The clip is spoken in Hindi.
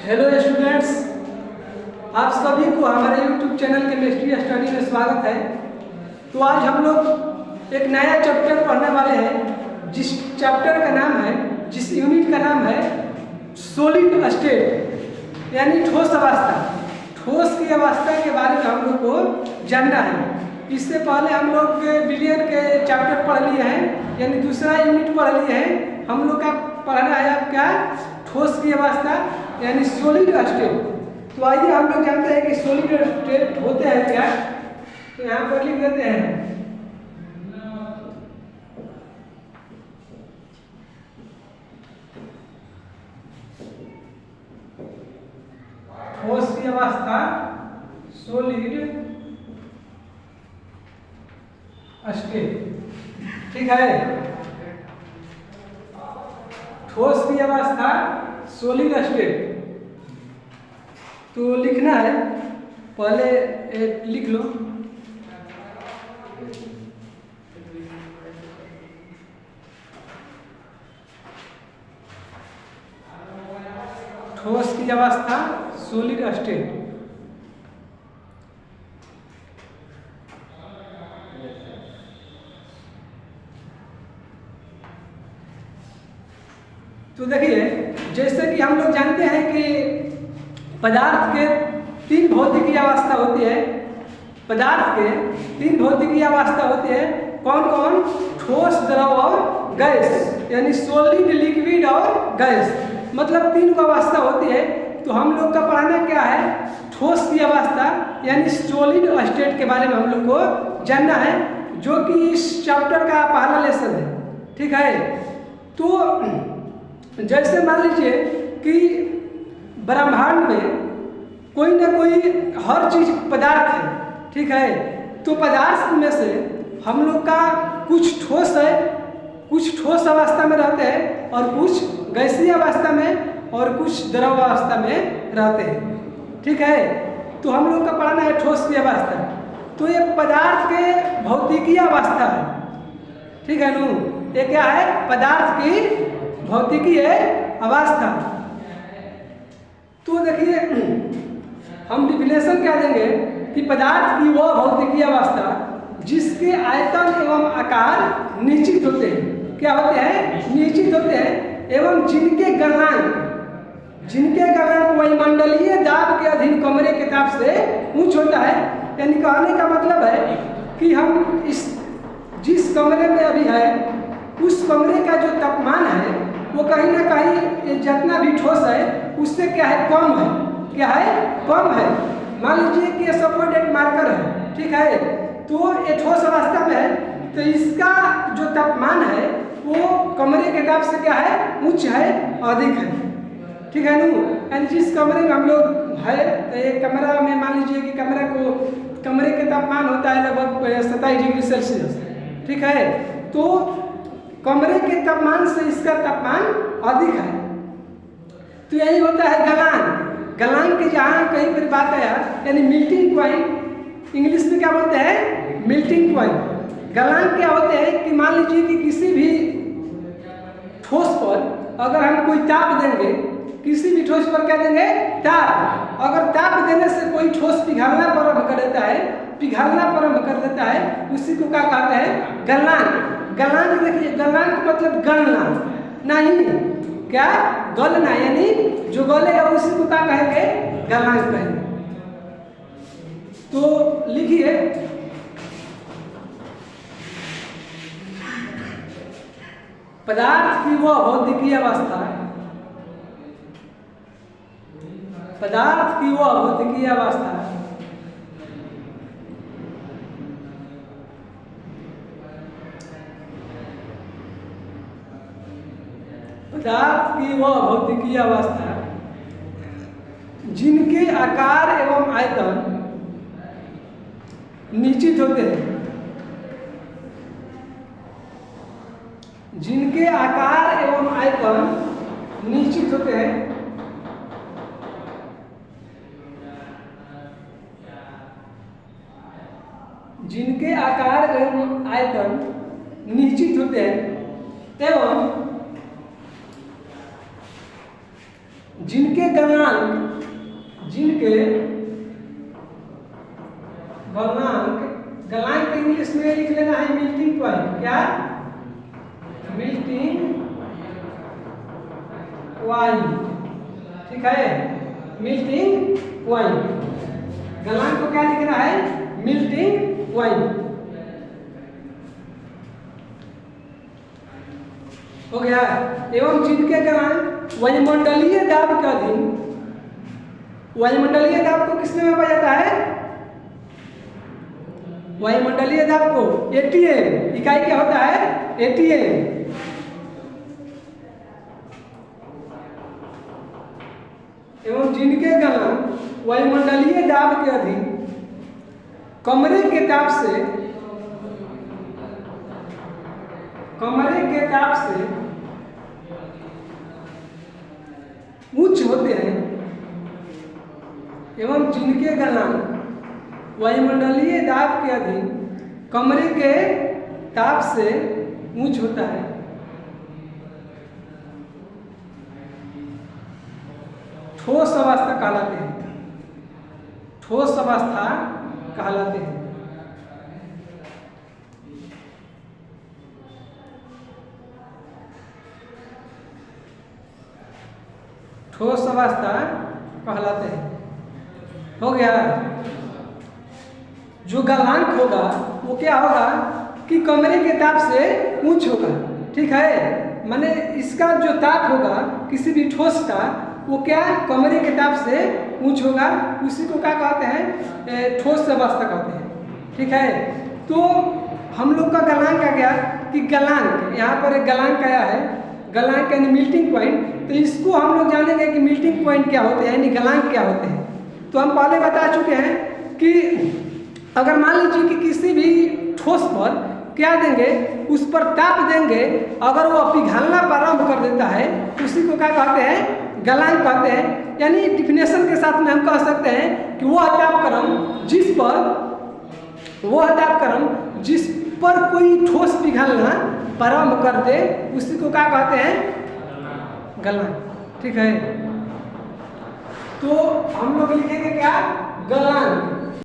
हेलो स्टूडेंट्स, आप सभी को हमारे YouTube चैनल केमिस्ट्री स्टडी में स्वागत है। तो आज हम लोग एक नया चैप्टर पढ़ने वाले हैं, जिस चैप्टर का नाम है, जिस यूनिट का नाम है सॉलिड स्टेट, यानी ठोस अवस्था। ठोस की अवस्था के बारे में हम लोग को जानना है। इससे पहले हम लोग विलियन के चैप्टर पढ़ लिए हैं, यानी दूसरा यूनिट पढ़ लिए हैं। हम लोग का पढ़ना है अब क्या, ठोस की अवस्था यानी सॉलिड स्टेट। तो आइए हम लोग जानते हैं कि सॉलिड स्टेट होते हैं क्या। तो यहाँ पर लिख देते हैं ठोस की अवस्था, सॉलिड स्टेट। ठीक है, ठोस की अवस्था सॉलिड स्टेट। तो लिखना है, पहले लिख लो। ठोस की अवस्था सॉलिड स्टेट। तो देखिए, जैसे कि हम लोग जानते हैं कि पदार्थ के तीन भौतिकीय अवस्था होती है। पदार्थ के तीन भौतिकीय अवस्था होती है। कौन कौन? ठोस, द्रव और गैस, यानी सॉलिड, लिक्विड और गैस, मतलब तीन अवस्था होती है। तो हम लोग का पढ़ना क्या है, ठोस की अवस्था यानी सॉलिड स्टेट के बारे में हम लोग को जानना है, जो कि इस चैप्टर का पहला लेसन है। ठीक है, तो जैसे मान लीजिए कि ब्रह्मांड में कोई ना कोई हर चीज पदार्थ है। ठीक है, तो पदार्थ में से हम लोग का कुछ ठोस है, कुछ ठोस अवस्था में रहते हैं, और कुछ गैसीय अवस्था में, और कुछ द्रव अवस्था में रहते हैं। ठीक है, तो हम लोग का पढ़ना है ठोस की अवस्था। तो ये पदार्थ के भौतिकीय अवस्था है। ठीक है नू, ये क्या है, पदार्थ की भौतिकीय अवस्था। तो देखिए, हम डिफिनेशन क्या देंगे कि पदार्थ की वह भौतिकीय अवस्था जिसके आयतन एवं आकार निश्चित होते हैं। क्या होते हैं? निश्चित होते हैं, एवं जिनके गलनांक वायुमंडलीय दाब के अधीन कमरे के ताप से उच्च होता है। यानी कहने का मतलब है कि हम जिस कमरे में अभी है, उस कमरे का जो तापमान है वो कहीं ना कहीं जितना भी ठोस है उससे क्या है, कम है। क्या है? कम है। मान लीजिए कि ये सपोर्टेड मार्कर है। ठीक है, तो ये ठोस अवस्था में है, तो इसका जो तापमान है वो कमरे के ताप से क्या है, उच्च है, अधिक है। ठीक है नू, यानी जिस कमरे में हम लोग है, तो एक कमरा में मान लीजिए कि कमरे के तापमान होता है लगभग 27 डिग्री सेल्सियस। ठीक है, तो कमरे के तापमान से इसका तापमान अधिक है। तो यही होता है गलनांक की जहाँ कहीं पर बात आया, यानी मेल्टिंग पॉइंट, इंग्लिश में क्या बोलते हैं, मेल्टिंग पॉइंट। गलनांक क्या होते हैं कि मान लीजिए कि किसी भी ठोस पर अगर हम कोई ताप देंगे, किसी भी ठोस पर क्या देंगे, ताप। अगर ताप देने से कोई ठोस पिघलना प्रारंभ कर देता है, उसी को क्या कहते हैं, गलनांक। गलनांक देखिए, गलनांक मतलब गलना नहीं, क्या, गलना, यानी जो गलेगा उसी को क्या कहेंगे, गलनांक कहेंगे। तो लिखिए, पदार्थ की वह भौतिकीय अवस्था, पदार्थ की वह भौतिकीय अवस्था जिनके आकार एवं आयतन निश्चित होते हैं, जिनके आकार एवं आयतन निश्चित होते हैं, जिनके आकार एवं आयतन निश्चित होते हैं, एवं जिनके गलनांक गलनांक इंग्लिश में लिख लेना है मेल्टिंग पॉइंट। क्या? मेल्टिंग पॉइंट, ठीक है, मेल्टिंग पॉइंट। गलनांक को क्या लिखना है? Melting point. हो गया। एवं जिनके गलनांक वायुमंडलीय दाब के अधीन, वायुमंडलीय दाब को किसमें मापा जाता है? वायुमंडलीय दाब को एटीएम, इकाई क्या होता है? एटीएम। एवं जिनके गलनांक वायुमंडलीय दाब के अधीन कमरे के ताप से उच्च होते हैं, एवं जिनके गलनांक वायुमंडलीय दाब के अधीन कमरे के ताप से उच्च होता है, ठोस अवस्था कहलाते हैं। ठोस अवस्था कहलाते हैं। ठोस अवस्था कहलाते हैं। हो गया। जो गलनांक होगा वो क्या होगा कि कमरे के ताप से उच्च होगा, ठीक है। माने इसका जो ताप होगा किसी भी ठोस का, वो क्या कमरे के ताप से ऊंच होगा, उसी को क्या कहते हैं? ठोस अवस्था कहते हैं, ठीक है। तो हम लोग का गलनांक आ गया कि गलनांक, यहाँ पर एक गलनांक आया है, गलनांक यानी मेल्टिंग पॉइंट। तो इसको हम लोग जानेंगे कि मेल्टिंग पॉइंट क्या होते हैं, यानी गलनांक क्या होते हैं। तो हम पहले बता चुके हैं कि अगर मान लीजिए कि किसी भी ठोस पर क्या देंगे, उस पर ताप देंगे, अगर वो पिघलना प्रारंभ कर देता है तो उसी को क्या कहते हैं? गलनांक कहते हैं। यानी डिफिनेशन के साथ में हम कह सकते हैं कि वह तापक्रम जिस पर कोई ठोस पिघलना प्रारंभ कर दे, उसी को क्या कहते हैं? गलनांक, ठीक है। तो हम लोग लिखेंगे क्या? गलनांक।